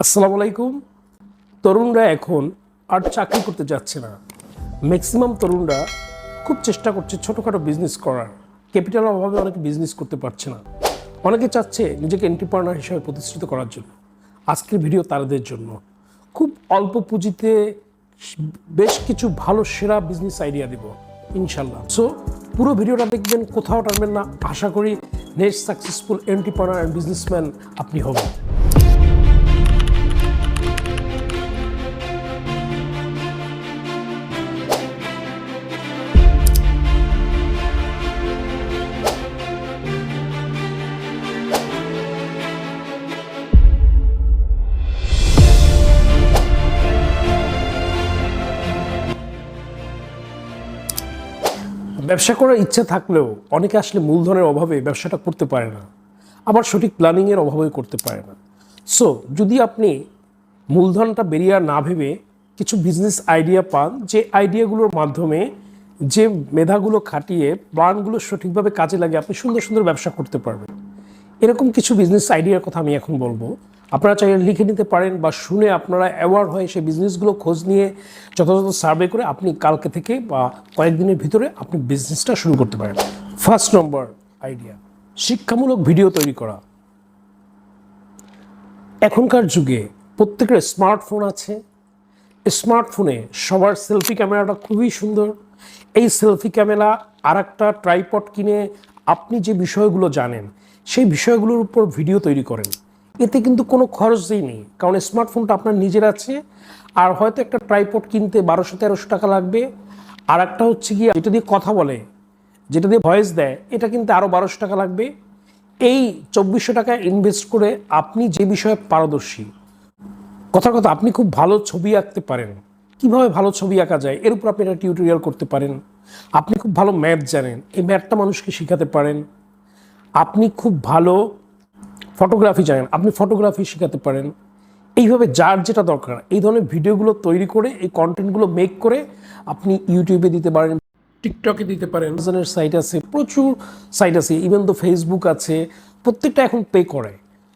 আসসালামু আলাইকুম। তরুণরা এখন আর চাকরি করতে যাচ্ছে না। ম্যাক্সিমাম তরুণরা খুব চেষ্টা করছে ছোটোখাটো বিজনেস করার। ক্যাপিটালের অভাবে অনেকে বিজনেস করতে পারছে না। অনেকে চাচ্ছে নিজেকে এন্টারপ্রেনার হিসেবে প্রতিষ্ঠিত করার জন্য। আজকের ভিডিও তাদের জন্য। খুব অল্প পুঁজিতে বেশ কিছু ভালো সেরা বিজনেস আইডিয়া দেব ইনশাল্লাহ। সো পুরো ভিডিওটা দেখবেন, কোথাও টানবেন না। আশা করি next successful entrepreneur and businessman আপনি হবেন। ব্যবসা করার ইচ্ছা থাকলেও অনেকে আসলে মূলধনের অভাবে ব্যবসাটা করতে পারে না, আবার সঠিক প্ল্যানিংয়ের অভাবে করতে পারে না। সো যদি আপনি মূলধনটা বেরিয়ে না ভেবে কিছু বিজনেস আইডিয়া পান, যে আইডিয়াগুলোর মাধ্যমে যে মেধাগুলো খাটিয়ে প্ল্যানগুলো সঠিকভাবে কাজে লাগে আপনি সুন্দর সুন্দর ব্যবসা করতে পারবেন, এরকম কিছু বিজনেস আইডিয়ার কথা আমি এখন বলবো। আপনারা চাইলে লিখে নিতে পারেন বা শুনে আপনারা অ্যাওয়ার্ড হয়ে সেই বিজনেসগুলো খোঁজ নিয়ে যথাযথ সার্ভে করে আপনি কালকে থেকে বা কয়েকদিনের ভিতরে আপনি বিজনেসটা শুরু করতে পারেন। ফার্স্ট নম্বর আইডিয়া, শিক্ষামূলক ভিডিও তৈরি করা। এখনকার যুগে প্রত্যেকের স্মার্টফোন আছে। স্মার্টফোনে সবার সেলফি ক্যামেরাটা খুবই সুন্দর। এই সেলফি ক্যামেরা আর একটা ট্রাইপড কিনে আপনি যে বিষয়গুলো জানেন সেই বিষয়গুলোর উপর ভিডিও তৈরি করেন। এতে কিন্তু কোনো খরচই নেই, কারণ স্মার্টফোনটা আপনার নিজের আছে। আর হয়তো একটা ট্রাইপড কিনতে 1200-1300 টাকা লাগবে। আর একটা হচ্ছে গিয়ে যেটা দিয়ে কথা বলে, যেটা দিয়ে ভয়েস দেয়, এটা কিন্তু আরও 1200 টাকা লাগবে। এই 2400 টাকা ইনভেস্ট করে আপনি যে বিষয়ে পারদর্শী, কথার কথা আপনি খুব ভালো ছবি আঁকতে পারেন, কিভাবে ভালো ছবি আঁকা যায় এর উপর আপনি একটা টিউটোরিয়াল করতে পারেন। আপনি খুব ভালো ম্যাথ জানেন, এই ম্যাথটা মানুষকে শেখাতে পারেন। আপনি খুব ভালো ফটোগ্রাফি জানেন, আপনি ফটোগ্রাফি শেখাতে পারেন। এইভাবে যার যেটা দরকার এই ধরনের ভিডিওগুলো তৈরি করে, এই কন্টেন্টগুলো মেক করে আপনি ইউটিউবে দিতে পারেন, টিকটকে দিতে পারেন। অ্যামাজনের সাইট আছে, প্রচুর সাইট আছে, ইভেন তো ফেসবুক আছে, প্রত্যেকটা এখন পে করে।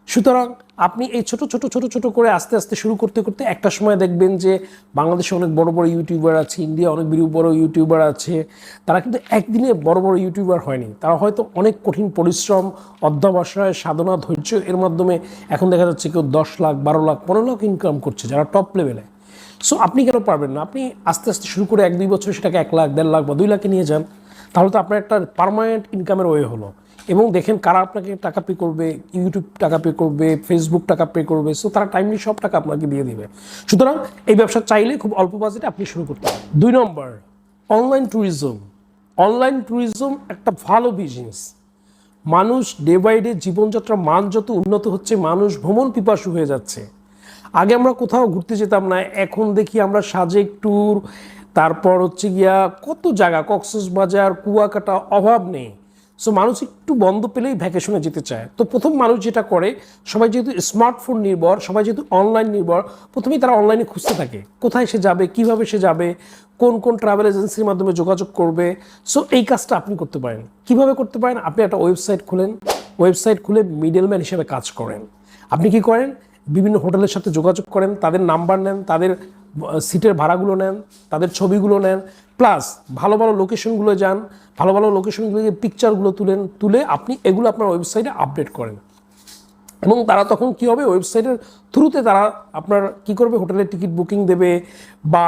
সুতরাং আপনি এই ছোট ছোট ছোট ছোট করে আস্তে আস্তে শুরু করতে করতে একটা সময় দেখবেন যে বাংলাদেশে অনেক বড় বড় ইউটিউবার আছে, ইন্ডিয়া অনেক বড় ইউটিউবার আছে। তারা কিন্তু একদিনে বড় বড় ইউটিউবার হয়নি, তারা হয়তো অনেক কঠিন পরিশ্রম, অধ্যবসায়, সাধনা, ধৈর্য এর মাধ্যমে এখন দেখা যাচ্ছে কেউ 10 লাখ, 12 লাখ, 15 লাখ ইনকাম করছে, যারা টপ লেভেলে। সো আপনি কেন পারবেন না? আপনি আস্তে আস্তে শুরু করে 1-2 বছর সেটাকে 1 লাখ, 1.5 লাখ বা 2 লাখে নিয়ে যান। তাহলে তো আপনার একটা পার্মানেন্ট ইনকামের ওয়ে হলো। এবং দেখেন কারা আপনাকে টাকা পে করবে, ইউটিউব টাকা পে করবে, ফেসবুক টাকা পে করবে। সো তারা টাইমলি সব টাকা আপনাকে দিয়ে দিবে। সুতরাং এই ব্যবসা চাইলে খুব অল্প বাজেটে আপনি শুরু করতে পারেন। 2 নম্বর, অনলাইন ট্যুরিজম। অনলাইন ট্যুরিজম একটা ভালো বিজনেস। মানুষ ডে বাই ডে জীবনযাত্রার মান যত উন্নত হচ্ছে, মানুষ ভ্রমণ পিপাসু হয়ে যাচ্ছে। আগে আমরা কোথাও ঘুরতে যেতাম না, এখন দেখি আমরা সাজেক ট্যুর, তারপর হচ্ছে গিয়া কত জায়গা, কক্সবাজার, কুয়াকাটা, অভাব নেই। সো মানুষ একটু বন্ধ পেলেই ভ্যাকেশনে যেতে চায়। তো প্রথম মানুষ যেটা করে, সবাই যেহেতু স্মার্টফোন নির্ভর, সবাই যেহেতু অনলাইন নির্ভর, প্রথমেই তারা অনলাইনে খুঁজতে থাকে কোথায় সে যাবে, কিভাবে সে যাবে, কোন কোন ট্রাভেল এজেন্সির মাধ্যমে যোগাযোগ করবে। সো এই কাজটা আপনি করতে পারেন। কিভাবে করতে পারেন? আপনি একটা ওয়েবসাইট খুলেন, ওয়েবসাইট খুলে মিডলম্যান হিসেবে কাজ করেন। আপনি কি করেন? বিভিন্ন হোটেলের সাথে যোগাযোগ করেন, তাদের নাম্বার নেন, তাদের সিটের ভাড়াগুলো নেন, তাদের ছবিগুলো নেন, প্লাস ভালো ভালো লোকেশনগুলো যান, ভালো ভালো লোকেশনগুলো পিকচারগুলো তুলে আপনি এগুলো আপনার ওয়েবসাইটে আপডেট করেন। এবং তারা তখন কী হবে, ওয়েবসাইটের থ্রুতে তারা আপনার কী করবে, হোটেলের টিকিট বুকিং দেবে বা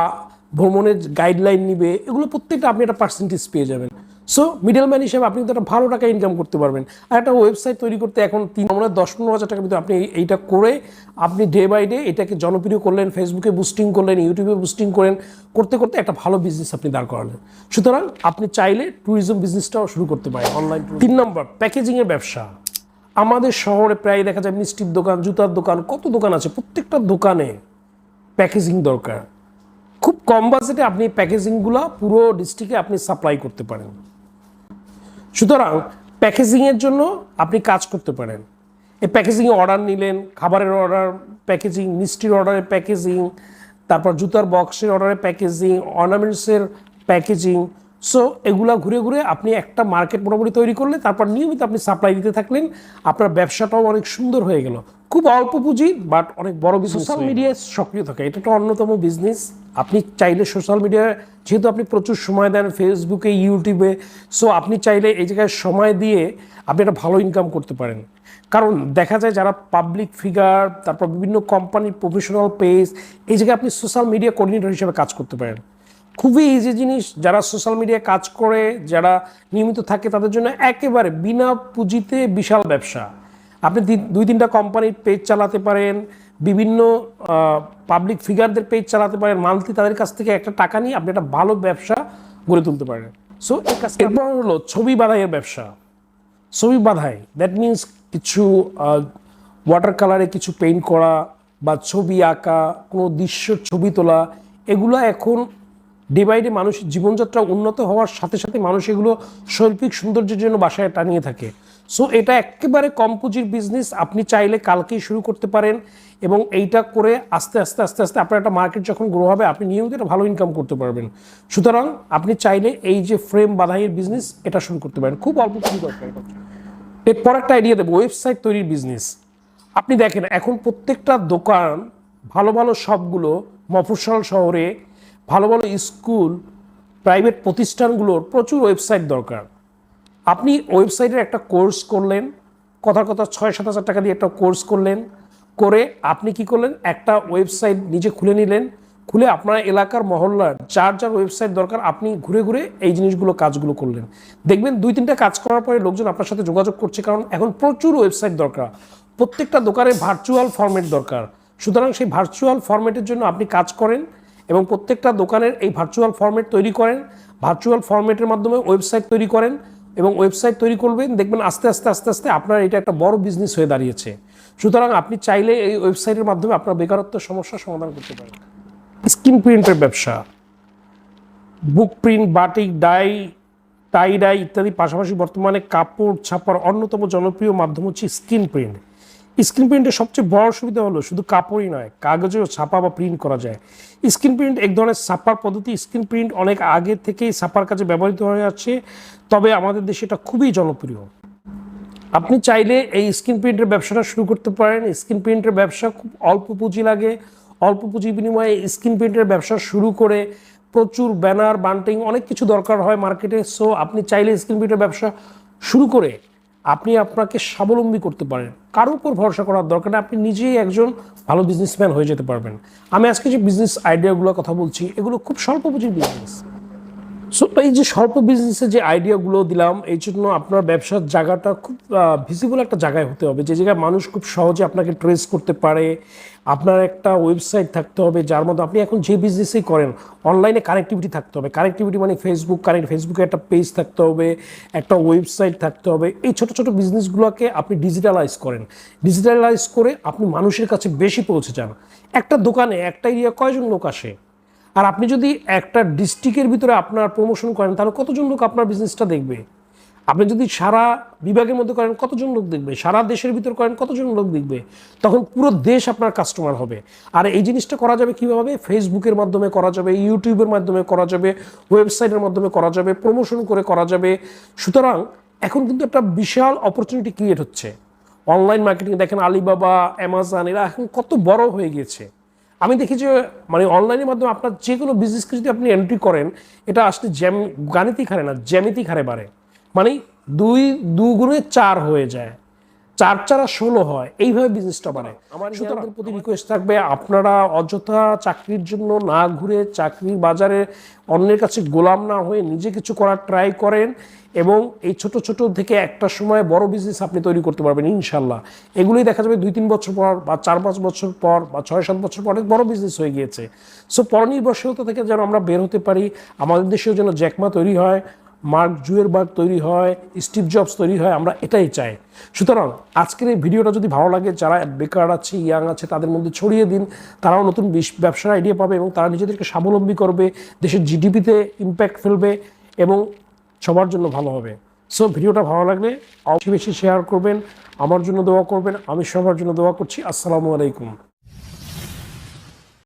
ভ্রমণের গাইডলাইন নিবে, এগুলো প্রত্যেকটা আপনি একটা পার্সেন্টেজ পেয়ে যাবেন। সো মিডলম্যান হিসেবে আপনি কিন্তু একটা ভালো টাকা ইনকাম করতে পারবেন। আর একটা ওয়েবসাইট তৈরি করতে এখন 10-15 হাজার টাকার ভিতরে আপনি এইটা করে আপনি ডে বাই ডে এটাকে জনপ্রিয় করলেন, ফেসবুকে বুস্টিং করলেন, ইউটিউবে বুস্টিং করতে করতে একটা ভালো বিজনেস আপনি দাঁড় করালেন। সুতরাং আপনি চাইলে ট্যুরিজম বিজনেসটাও শুরু করতে পারেন অনলাইন। 3 নম্বর, প্যাকেজিংয়ের ব্যবসা। আমাদের শহরে প্রায় দেখা যায় মিষ্টির দোকান, জুতার দোকান, কত দোকান আছে, প্রত্যেকটা দোকানে প্যাকেজিং দরকার। খুব কম বাজেটে আপনি প্যাকেজিংগুলো পুরো ডিস্ট্রিক্টে আপনি সাপ্লাই করতে পারেন। সুতরাং প্যাকেজিংয়ের জন্য আপনি কাজ করতে পারেন। এই প্যাকেজিংয়ে অর্ডার নিলেন, খাবারের অর্ডার প্যাকেজিং, মিষ্টির অর্ডারের প্যাকেজিং, তারপর জুতার বক্সের অর্ডারের প্যাকেজিং, অর্নামেন্টসের প্যাকেজিং। সো এগুলা ঘুরে ঘুরে আপনি একটা মার্কেট মোটামুটি তৈরি করলে তারপর নিয়মিত আপনি সাপ্লাই দিতে থাকলেন, আপনার ব্যবসাটাও অনেক সুন্দর হয়ে গেল। খুব অল্প পুঁজি বাট অনেক বড় বিজনেস। সোশ্যাল মিডিয়ায় সক্রিয় থাকে এটা একটা অন্যতম বিজনেস। আপনি চাইলে সোশ্যাল মিডিয়ায়, যেহেতু আপনি প্রচুর সময় দেন ফেসবুকে, ইউটিউবে, সো আপনি চাইলে এই জায়গায় সময় দিয়ে আপনি একটা ভালো ইনকাম করতে পারেন। কারণ দেখা যায় যারা পাবলিক ফিগার, তারপর বিভিন্ন কোম্পানির প্রফেশনাল পেজ, এই জায়গায় আপনি সোশ্যাল মিডিয়া কোঅর্ডিনেটর হিসেবে কাজ করতে পারেন। খুবই ইজি জিনিস। যারা সোশ্যাল মিডিয়ায় কাজ করে, যারা নিয়মিত থাকে, তাদের জন্য একেবারে বিনা পুঁজিতে বিশাল ব্যবসা। আপনি 2-3টা কোম্পানির পেজ চালাতে পারেন, বিভিন্ন পাবলিক ফিগারদের পেজ চালাতে পারেন, মান্থলি তাদের কাছ থেকে একটা টাকা নিয়ে আপনি একটা ভালো ব্যবসা গড়ে তুলতে পারেন। সো এরপর হলো ছবি বাঁধাইয়ের ব্যবসা। ছবি বাঁধাই, দ্যাট মিনস কিছু ওয়াটার কালারে কিছু পেইন্ট করা বা ছবি আঁকা, কোনো দৃশ্যের ছবি তোলা, এগুলো এখন ডে বাই ডে মানুষের জীবনযাত্রা উন্নত হওয়ার সাথে সাথে মানুষ এগুলো শৈল্পিক সৌন্দর্যের জন্য বাসায় টানিয়ে থাকে। সো এটা একেবারে কম পুঁজির বিজনেস। আপনি চাইলে কালকেই শুরু করতে পারেন এবং এইটা করে আস্তে আস্তে আস্তে আস্তে আপনার একটা মার্কেট যখন গ্রো হবে, আপনি নিয়মিত একটা ভালো ইনকাম করতে পারবেন। সুতরাং আপনি চাইলে এই যে ফ্রেম বাঁধাইয়ের বিজনেস, এটা শুরু করতে পারেন। খুব অল্প পুঁজি দরকার। এরপর একটা আইডিয়া দেবো, ওয়েবসাইট তৈরির বিজনেস। আপনি দেখেন এখন প্রত্যেকটা দোকান, ভালো ভালো শপগুলো, মফস্বল শহরে ভালো ভালো স্কুল, প্রাইভেট প্রতিষ্ঠানগুলোর প্রচুর ওয়েবসাইট দরকার। আপনি ওয়েবসাইটের একটা কোর্স করলেন, কথার কথা 6-7 হাজার টাকা দিয়ে একটা কোর্স করলেন, করে আপনি কি করলেন, একটা ওয়েবসাইট নিজে খুলে নিলেন। খুলে আপনার এলাকার মহল্লার যার যার ওয়েবসাইট দরকার, আপনি ঘুরে ঘুরে এই জিনিসগুলো কাজগুলো করলেন। দেখবেন 2-3টা কাজ করার পরে লোকজন আপনার সাথে যোগাযোগ করছে, কারণ এখন প্রচুর ওয়েবসাইট দরকার। প্রত্যেকটা দোকানে ভার্চুয়াল ফরম্যাট দরকার। সুতরাং সেই ভার্চুয়াল ফরম্যাটের জন্য আপনি কাজ করেন এবং প্রত্যেকটা দোকানের এই ভার্চুয়াল ফরম্যাট তৈরি করেন। ভার্চুয়াল ফরম্যাটের মাধ্যমে ওয়েবসাইট তৈরি করেন এবং ওয়েবসাইট তৈরি করবেন, দেখবেন আস্তে আস্তে আস্তে আস্তে আপনার এটা একটা বড় বিজনেস হয়ে দাঁড়িয়েছে। সুতরাং আপনি চাইলে এই ওয়েবসাইটের মাধ্যমে আপনার বেকারত্বের সমস্যার সমাধান করতে পারেন। স্ক্রিন প্রিন্টের ব্যবসা, বুক প্রিন্ট, বাটিক, ডাই, টাই ডাই ইত্যাদি পাশাপাশি বর্তমানে কাপড় ছাপার অন্যতম জনপ্রিয় মাধ্যম হচ্ছে স্ক্রিন প্রিন্ট। স্ক্রিন প্রিন্টের সবচেয়ে বড় সুবিধা হলো শুধু কাপড়ই নয়, কাগজেও ছাপা বা প্রিন্ট করা যায়। স্ক্রিন প্রিন্ট এক ধরনের ছাপার পদ্ধতি। স্ক্রিন প্রিন্ট অনেক আগে থেকেই ছাপার কাজে ব্যবহৃত হয়ে আছে, তবে আমাদের দেশে এটা খুবই জনপ্রিয়। আপনি চাইলে এই স্ক্রিন প্রিন্টের ব্যবসাটা শুরু করতে পারেন। স্ক্রিন প্রিন্টের ব্যবসা খুব অল্প পুঁজি লাগে, অল্প পুঁজির বিনিময়ে স্ক্রিন প্রিন্টের ব্যবসা শুরু করে প্রচুর ব্যানার, বান্টিং, অনেক কিছু দরকার হয় মার্কেটে। সো আপনি চাইলে স্ক্রিন প্রিন্টের ব্যবসা শুরু করে আপনি আপনাকে স্বাবলম্বী করতে পারেন। কারো উপর ভরসা করার দরকার নেই, আপনি নিজেই একজন ভালো বিজনেসম্যান হয়ে যেতে পারবেন। আমি আজকে যে বিজনেস আইডিয়াগুলোর কথা বলছি, এগুলো খুব স্বল্প পুঁজির বিজনেস। সো এই যে স্বল্প বিজনেসের যে আইডিয়াগুলো দিলাম, এই জন্য আপনার ব্যবসার জায়গাটা খুব ভিজিবল একটা জায়গায় হতে হবে, যে জায়গায় মানুষ খুব সহজে আপনাকে ট্রেস করতে পারে। আপনার একটা ওয়েবসাইট থাকতে হবে যার মধ্যে আপনি এখন যে বিজনেসই করেন অনলাইনে কানেক্টিভিটি থাকতে হবে। কানেক্টিভিটি মানে ফেসবুকে একটা পেজ থাকতে হবে, একটা ওয়েবসাইট থাকতে হবে। এই ছোট ছোট বিজনেসগুলোকে আপনি ডিজিটালাইজ করেন। ডিজিটালাইজ করে আপনি মানুষের কাছে বেশি পৌঁছে যান। একটা দোকানে, একটা এরিয়া কয়জন লোক আসে? আর আপনি যদি একটা ডিস্ট্রিক্টের ভিতরে আপনার প্রমোশন করেন, তাহলে কতজন লোক আপনার বিজনেসটা দেখবে? আপনি যদি সারা বিভাগের মধ্যে করেন, কতজন লোক দেখবে? সারা দেশের ভিতর করেন, কতজন লোক দেখবে? তখন পুরো দেশ আপনার কাস্টমার হবে। আর এই জিনিসটা করা যাবে কীভাবে? ফেসবুকের মাধ্যমে করা যাবে, ইউটিউবের মাধ্যমে করা যাবে, ওয়েবসাইটের মাধ্যমে করা যাবে, প্রমোশন করে করা যাবে। সুতরাং এখন কিন্তু একটা বিশাল অপরচুনিটি ক্রিয়েট হচ্ছে। অনলাইন মার্কেটিং দেখেন, আলিবাবা, অ্যামাজন, এরা এখন কত বড় হয়ে গিয়েছে। আমি দেখি যে মানে অনলাইনের মাধ্যমে আপনার যে কোনো বিজনেসকে যদি আপনি এন্ট্রি করেন, এটা আসলে গাণিতিক হারে না, জ্যামিতিক হারে বাড়ে। মানে 2 গুণে 4 হয়ে যায়, 4 আর 16 হয়, এইভাবে বিজনেসটা বাড়ে। আমার আপনাদের প্রতি রিকোয়েস্ট থাকবে, আপনারা অযথা চাকরির জন্য না ঘুরে, চাকরির বাজারে অন্যের কাছে গোলাম না হয়ে নিজে কিছু করার ট্রাই করেন এবং এই ছোট ছোট থেকে একটা সময় বড় বিজনেস আপনি তৈরি করতে পারবেন ইনশাল্লাহ। এগুলোই দেখা যাবে 2-3 বছর পর বা 4-5 বছর পর বা 6-7 বছর পরে বড় বিজনেস হয়ে গিয়েছে। সো পরনির্ভরশীলতা থেকে যেন আমরা বের হতে পারি, আমাদের দেশেও যেন জ্যাকমা তৈরি হয়, মার্ক জুকারবার্গ তৈরি হয়, স্টিভ জবস তৈরি হয়, আমরা এটাই চাই। সুতরাং আজকের এই ভিডিওটা যদি ভালো লাগে, যারা বেকার আছে, ইয়াং আছে, তাদের মধ্যে ছড়িয়ে দিন। তারাও নতুন ব্যবসার আইডিয়া পাবে এবং তারা নিজেদেরকে স্বাবলম্বী করবে, দেশের জিডিপিতে ইম্প্যাক্ট ফেলবে এবং সবার জন্য ভালো হবে। সো ভিডিওটা ভালো লাগলে অবশ্যই বেশি শেয়ার করবেন, আমার জন্য দোয়া করবেন, আমি সবার জন্য দোয়া করছি। আসসালামু আলাইকুম।